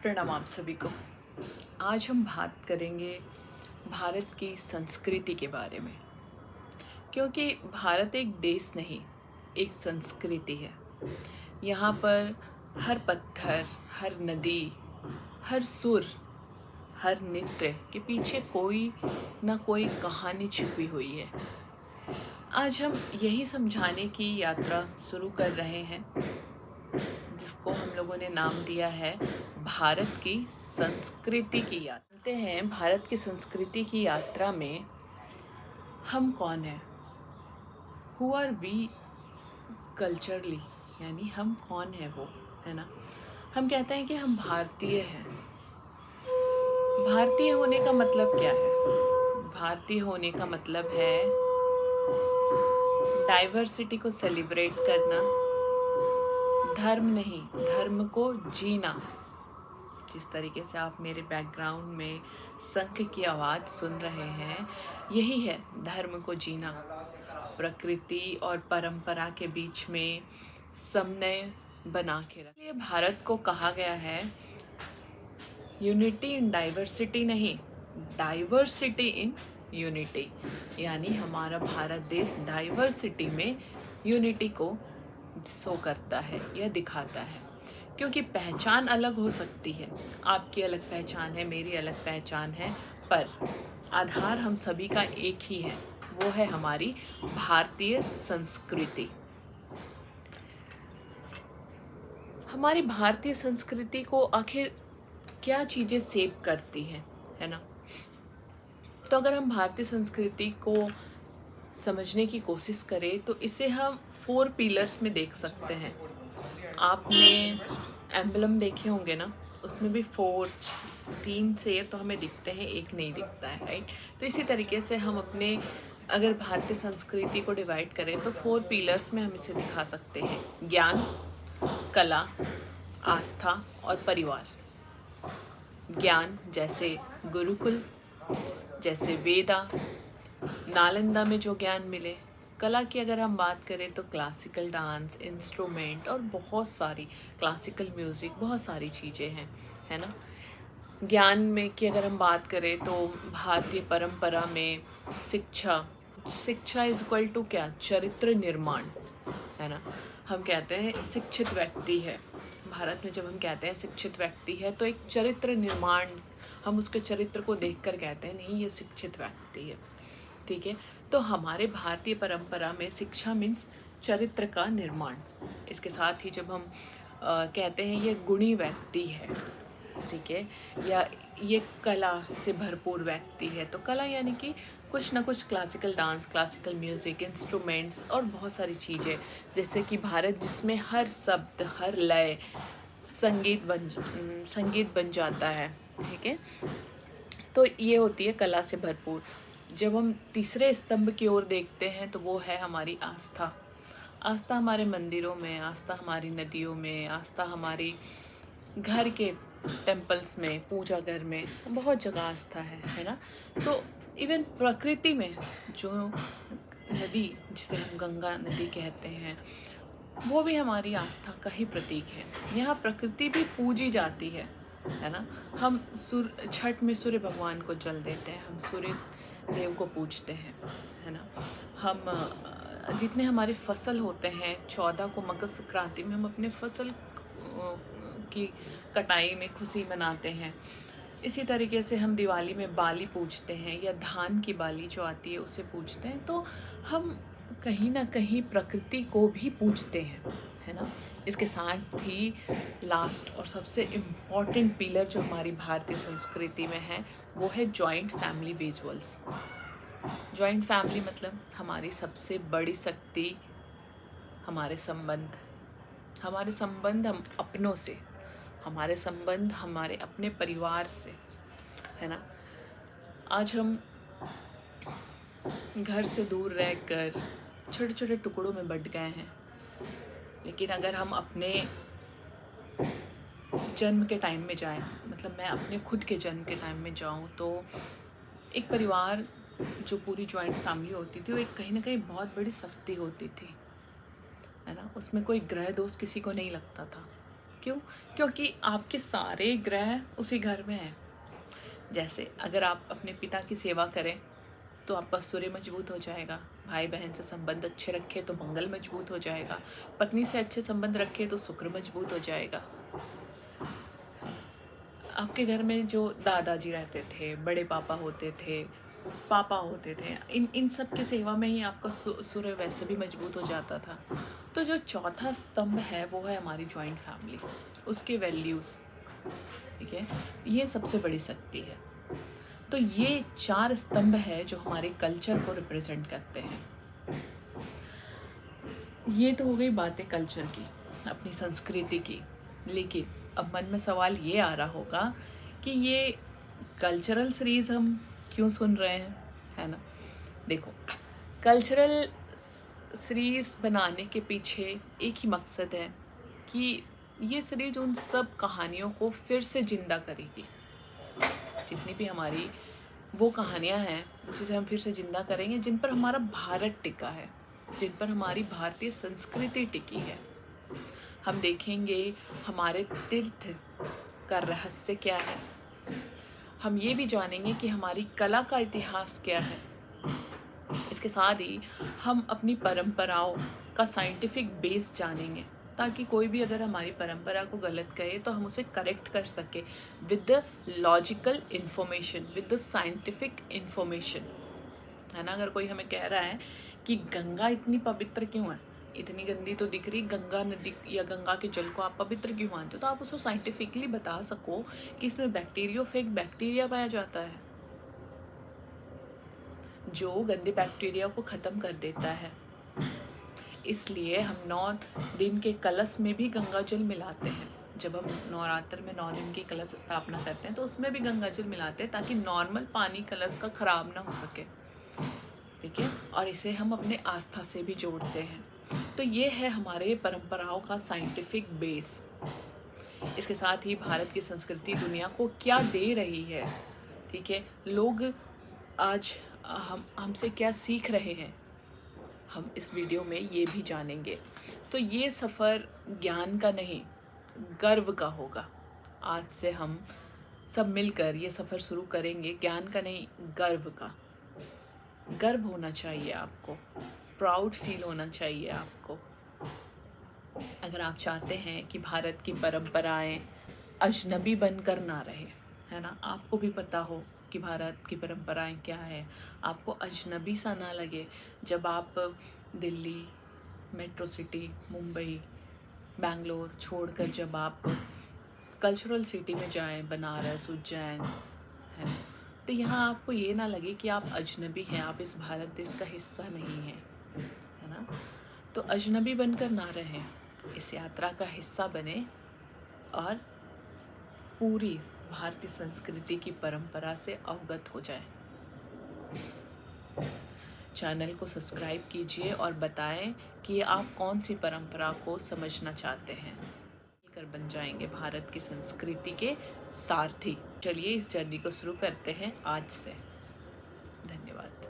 प्रणाम आप सभी को। आज हम बात करेंगे भारत की संस्कृति के बारे में, क्योंकि भारत एक देश नहीं, एक संस्कृति है। यहाँ पर हर पत्थर, हर नदी, हर सुर, हर नृत्य के पीछे कोई ना कोई कहानी छिपी हुई है। आज हम यही समझाने की यात्रा शुरू कर रहे हैं, जिसको हम लोगों ने नाम दिया है भारत की संस्कृति की यात्रा। जानते हैं भारत की संस्कृति की यात्रा में हम कौन हैं, हु आर वी कल्चरली, यानी हम कौन है वो, है ना। हम कहते हैं कि हम भारतीय हैं। भारतीय होने का मतलब क्या है? भारतीय होने का मतलब है डाइवर्सिटी को सेलिब्रेट करना, धर्म नहीं, धर्म को जीना। जिस तरीके से आप मेरे बैकग्राउंड में शंख की आवाज़ सुन रहे हैं, यही है धर्म को जीना। प्रकृति और परंपरा के बीच में समन्वय बना के रखना। ये भारत को कहा गया है यूनिटी इन डाइवर्सिटी नहीं, डाइवर्सिटी इन यूनिटी, यानी हमारा भारत देश डाइवर्सिटी में यूनिटी को शो करता है या दिखाता है। क्योंकि पहचान अलग हो सकती है, आपकी अलग पहचान है, मेरी अलग पहचान है, पर आधार हम सभी का एक ही है, वो है हमारी भारतीय संस्कृति। हमारी भारतीय संस्कृति को आखिर क्या चीज़ें शेप करती हैं, है ना। तो अगर हम भारतीय संस्कृति को समझने की कोशिश करें तो इसे हम 4 पिलर्स में देख सकते हैं। आपने एम्बलम देखे होंगे ना, उसमें भी 3 शेर तो हमें दिखते हैं, एक नहीं दिखता है, राइट। तो इसी तरीके से हम अपने अगर भारतीय संस्कृति को डिवाइड करें तो 4 पिलर्स में हम इसे दिखा सकते हैं: ज्ञान, कला, आस्था और परिवार। ज्ञान जैसे गुरुकुल, जैसे वेदा, नालंदा में जो ज्ञान मिले। कला की अगर हम बात करें तो क्लासिकल डांस, इंस्ट्रूमेंट और बहुत सारी क्लासिकल म्यूज़िक, बहुत सारी चीज़ें हैं, है ना। ज्ञान में की अगर हम बात करें तो भारतीय परंपरा में शिक्षा इज इक्वल टू क्या? चरित्र निर्माण, है ना। हम कहते हैं शिक्षित व्यक्ति है, भारत में जब हम कहते हैं शिक्षित व्यक्ति है तो एक चरित्र निर्माण, हम उसके चरित्र को देखकर कहते हैं नहीं ये शिक्षित व्यक्ति है, ठीक है। तो हमारे भारतीय परंपरा में शिक्षा मीन्स चरित्र का निर्माण। इसके साथ ही जब हम कहते हैं ये गुणी व्यक्ति है, ठीक है, या ये कला से भरपूर व्यक्ति है, तो कला यानी कि कुछ ना कुछ classical dance, classical music, instruments और बहुत सारी चीज़ें, जैसे कि भारत जिसमें हर शब्द, हर लय संगीत बन जाता है, ठीक है। तो ये होती है कला से भरपूर। जब हम तीसरे स्तंभ की ओर देखते हैं तो वो है हमारी आस्था। आस्था हमारे मंदिरों में, आस्था हमारी नदियों में, आस्था हमारी घर के टेम्पल्स में, पूजा घर में, बहुत जगह आस्था है ना। तो इवन प्रकृति में जो नदी, जिसे हम गंगा नदी कहते हैं, वो भी हमारी आस्था का ही प्रतीक है। यहाँ प्रकृति भी पूजी जाती है ना। हम छठ में सूर्य भगवान को जल देते हैं, हम सूर्य देव को पूजते हैं, है ना। हम जितने हमारे फसल होते हैं, 14 को मकर संक्रांति में हम अपने फसल की कटाई में खुशी मनाते हैं। इसी तरीके से हम दिवाली में बाली पूजते हैं, या धान की बाली जो आती है उसे पूजते हैं। तो हम कहीं ना कहीं प्रकृति को भी पूजते हैं, है ना। इसके साथ ही लास्ट और सबसे इम्पॉर्टेंट पिलर जो हमारी भारतीय संस्कृति में है वो है joint family visuals. Joint family मतलब हमारी सबसे बड़ी शक्ति हमारे संबंध हम अपनों से, हमारे संबंध हमारे अपने परिवार से, है ना। आज हम घर से दूर रहकर छोटे छोटे टुकड़ों में बंट गए हैं, लेकिन अगर हम अपने जन्म के टाइम में जाएं, मतलब मैं अपने खुद के जन्म के टाइम में जाऊं, तो एक परिवार जो पूरी जॉइंट फैमिली होती थी वो एक कहीं ना कहीं बहुत बड़ी शक्ति होती थी, है ना। उसमें कोई ग्रह दोष किसी को नहीं लगता था, क्यों? क्योंकि आपके सारे ग्रह उसी घर में हैं। जैसे अगर आप अपने पिता की सेवा करें तो आपका सूर्य मजबूत हो जाएगा, भाई बहन से संबंध अच्छे रखे तो मंगल मजबूत हो जाएगा, पत्नी से अच्छे संबंध रखे तो शुक्र मजबूत हो जाएगा। आपके घर में जो दादाजी रहते थे, बड़े पापा होते थे, पापा होते थे, इन सब की सेवा में ही आपका सूर्य वैसे भी मजबूत हो जाता था। तो जो चौथा स्तंभ है वो है हमारी जॉइंट फैमिली, उसके वैल्यूज़, ठीक है, ये सबसे बड़ी शक्ति है। तो ये 4 स्तंभ है जो हमारे कल्चर को रिप्रेजेंट करते हैं। ये तो हो गई बातें कल्चर की, अपनी संस्कृति की। लेकिन अब मन में सवाल ये आ रहा होगा कि ये कल्चरल सीरीज हम क्यों सुन रहे हैं, है ना? देखो, कल्चरल सीरीज बनाने के पीछे एक ही मकसद है कि ये सीरीज उन सब कहानियों को फिर से जिंदा करेगी। जितनी भी हमारी वो कहानियाँ हैं जिसे हम फिर से जिंदा करेंगे, जिन पर हमारा भारत टिका है, जिन पर हमारी भारतीय संस्कृति टिकी है। हम देखेंगे हमारे तीर्थ का रहस्य क्या है, हम ये भी जानेंगे कि हमारी कला का इतिहास क्या है। इसके साथ ही हम अपनी परंपराओं का साइंटिफिक बेस जानेंगे, ताकि कोई भी अगर हमारी परंपरा को गलत कहे तो हम उसे करेक्ट कर सके with the logical information, with the scientific information, है ना? अगर कोई हमें कह रहा है कि गंगा इतनी पवित्र क्यों है, इतनी गंदी तो दिख रही गंगा नदी या गंगा के जल को आप पवित्र क्यों मानते हो, तो आप उसको साइंटिफिकली बता सको कि इसमें बैक्टीरियोफेग बैक्टीरिया पाया जाता है जो गंदे बैक्टीरिया को ख़त्म कर देता है। इसलिए हम 9 दिन के कलश में भी गंगा जल मिलाते हैं। जब हम नवरात्र में 9 दिन की कलश स्थापना करते हैं तो उसमें भी गंगा जल मिलाते हैं, ताकि नॉर्मल पानी कलश का ख़राब ना हो सके, ठीक है? और इसे हम अपने आस्था से भी जोड़ते हैं। तो ये है हमारे परंपराओं का साइंटिफिक बेस। इसके साथ ही भारत की संस्कृति दुनिया को क्या दे रही है, ठीक है? लोग आज हमसे क्या सीख रहे हैं, हम इस वीडियो में ये भी जानेंगे। तो ये सफ़र ज्ञान का नहीं, गर्व का होगा। आज से हम सब मिलकर ये सफ़र शुरू करेंगे, ज्ञान का नहीं, गर्व का। गर्व होना चाहिए आपको, प्राउड फील होना चाहिए आपको। अगर आप चाहते हैं कि भारत की परंपराएं अजनबी बनकर ना रहे, है ना, आपको भी पता हो कि भारत की परंपराएं क्या है, आपको अजनबी सा ना लगे जब आप दिल्ली, मेट्रो सिटी, मुंबई, बेंगलोर छोड़कर जब आप कल्चरल सिटी में जाएं, बनारस, उज्जैन, है ना, तो यहाँ आपको ये ना लगे कि आप अजनबी हैं, आप इस भारत देश का हिस्सा नहीं हैं, है ना? तो अजनबी बनकर ना रहें, इस यात्रा का हिस्सा बने और पूरी भारतीय संस्कृति की परंपरा से अवगत हो जाए। चैनल को सब्सक्राइब कीजिए और बताएं कि आप कौन सी परंपरा को समझना चाहते हैं। मिलकर बन जाएंगे भारत की संस्कृति के सारथी। चलिए इस जर्नी को शुरू करते हैं आज से। धन्यवाद।